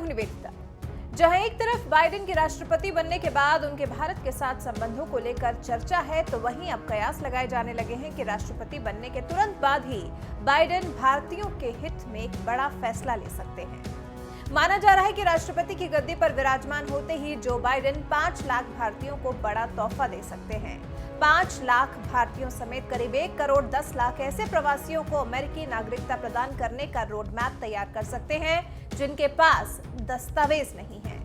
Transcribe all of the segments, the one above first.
हूं निवेदिता। जहां एक तरफ बाइडेन के राष्ट्रपति बनने के बाद उनके भारत के साथ संबंधों को लेकर चर्चा है, तो वहीं अब कयास लगाए जाने लगे हैं कि राष्ट्रपति बनने के तुरंत बाद ही बाइडेन भारतीयों के हित में एक बड़ा फैसला ले सकते हैं। माना जा रहा है कि राष्ट्रपति की गद्दी पर विराजमान होते ही जो बाइडेन 5 लाख भारतीयों को बड़ा तोहफा दे सकते हैं। 5 लाख भारतीयों समेत करीब 1 करोड़ 10 लाख ऐसे प्रवासियों को अमेरिकी नागरिकता प्रदान करने का रोड मैप तैयार कर सकते हैं जिनके पास दस्तावेज नहीं है।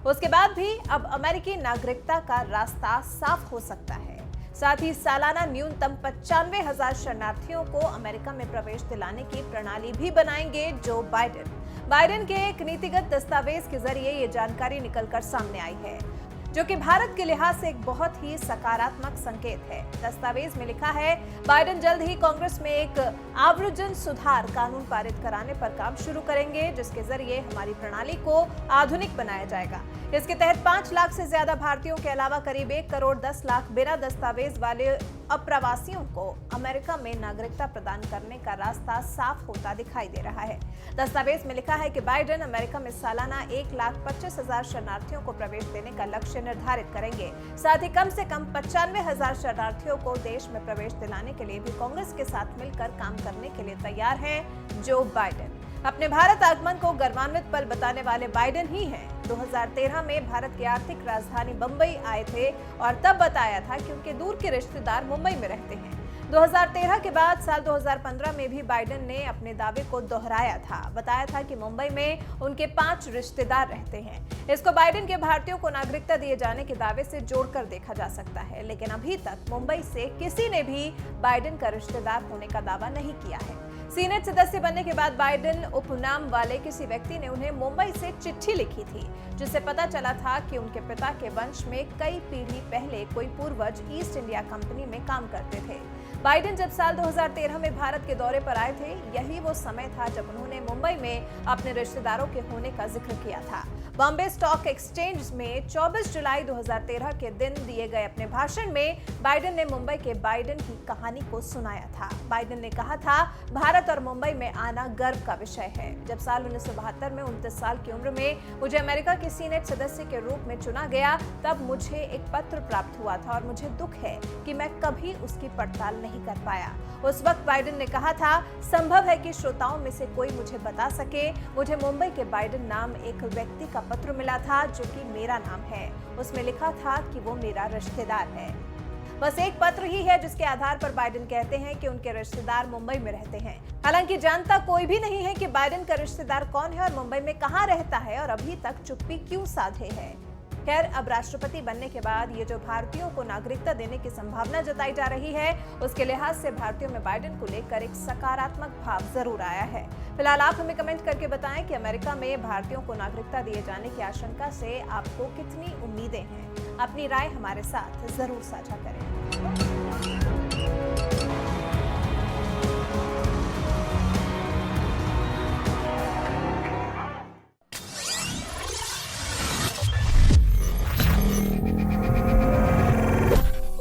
उसके बाद भी अब अमेरिकी नागरिकता का रास्ता साफ हो सकता है। साथ ही सालाना न्यूनतम 95,000 शरणार्थियों को अमेरिका में प्रवेश दिलाने की प्रणाली भी बनाएंगे जो बाइडेन के एक नीतिगत दस्तावेज के जरिए ये जानकारी निकलकर सामने आई है, जो कि भारत के लिहाज से एक बहुत ही सकारात्मक संकेत है। दस्तावेज में लिखा है, बाइडेन जल्द ही कांग्रेस में एक आव्रजन सुधार कानून पारित कराने पर काम शुरू करेंगे, जिसके जरिए हमारी प्रणाली को आधुनिक बनाया जाएगा। इसके तहत 5 लाख से ज्यादा भारतीयों के अलावा करीब 1 करोड़ 10 लाख बिना दस्तावेज वाले अप्रवासियों को अमेरिका में नागरिकता प्रदान करने का रास्ता साफ होता दिखाई दे रहा है। दस्तावेज में लिखा है कि बाइडेन अमेरिका में सालाना 1,25,000 शरणार्थियों को प्रवेश देने का लक्ष्य निर्धारित करेंगे। साथ ही कम से कम 95,000 शरणार्थियों को देश में प्रवेश दिलाने के लिए भी कांग्रेस के साथ मिलकर काम करने के लिए तैयार हैं जो बाइडेन। अपने भारत आगमन को गर्वान्वित पल बताने वाले बाइडेन ही हैं। 2013 में भारत की आर्थिक राजधानी बंबई आए थे और तब बताया था कि उनके दूर के रिश्तेदार मुंबई में रहते हैं। 2013 के बाद साल 2015 में भी बाइडेन ने अपने दावे को दोहराया था। बताया था कि मुंबई में उनके 5 रिश्तेदार रहते हैं। इसको बाइडेन के भारतीयों को नागरिकता दिए जाने के दावे से जोड़कर देखा जा सकता है, लेकिन अभी तक मुंबई से किसी ने भी बाइडेन का रिश्तेदार होने का दावा नहीं किया है। सीनेट सदस्य बनने के बाद बाइडेन उपनाम वाले किसी व्यक्ति ने उन्हें मुंबई से चिट्ठी लिखी थी, जिससे पता चला था कि उनके पिता के वंश में कई पीढ़ी पहले कोई पूर्वज ईस्ट इंडिया कंपनी में काम करते थे। बाइडेन जब साल 2013 में भारत के दौरे पर आए थे, यही वो समय था जब उन्होंने मुंबई में अपने रिश्तेदारों के होने का जिक्र किया था। बॉम्बे स्टॉक एक्सचेंज में 24 जुलाई 2013 के दिन दिए गए अपने भाषण में बाइडेन ने मुंबई के बाइडेन की कहानी को सुनाया था। बाइडेन ने कहा था, भारत और मुंबई में आना गर्व का विषय है। जब साल 1972 में 29 साल की उम्र में मुझे अमेरिका के सीनेट सदस्य के रूप में चुना गया, तब मुझे एक पत्र प्राप्त हुआ था और मुझे दुख है कि मैं कभी उसकी पड़ताल नहीं कर पाया। उस वक्त बाइडेन ने कहा था, संभव है कि श्रोताओं में से कोई मुझे बता सके। मुझे मुंबई के बाइडेन नाम एक व्यक्ति का पत्र मिला था जो कि मेरा नाम है। उसमें लिखा था कि वो मेरा रिश्तेदार है। बस एक पत्र ही है जिसके आधार पर बाइडेन कहते हैं कि उनके रिश्तेदार मुंबई में रहते हैं। हालांकि जानता कोई भी नहीं है कि बाइडेन का रिश्तेदार कौन है और मुंबई में कहां रहता है और अभी तक चुप्पी क्यों साधे है। खैर, अब राष्ट्रपति बनने के बाद ये जो भारतीयों को नागरिकता देने की संभावना जताई जा रही है, उसके लिहाज से भारतीयों में बाइडेन को लेकर एक सकारात्मक भाव जरूर आया है। फिलहाल आप हमें कमेंट करके बताएं कि अमेरिका में भारतीयों को नागरिकता दिए जाने की आशंका से आपको कितनी उम्मीदें हैं। अपनी राय हमारे साथ जरूर साझा करें।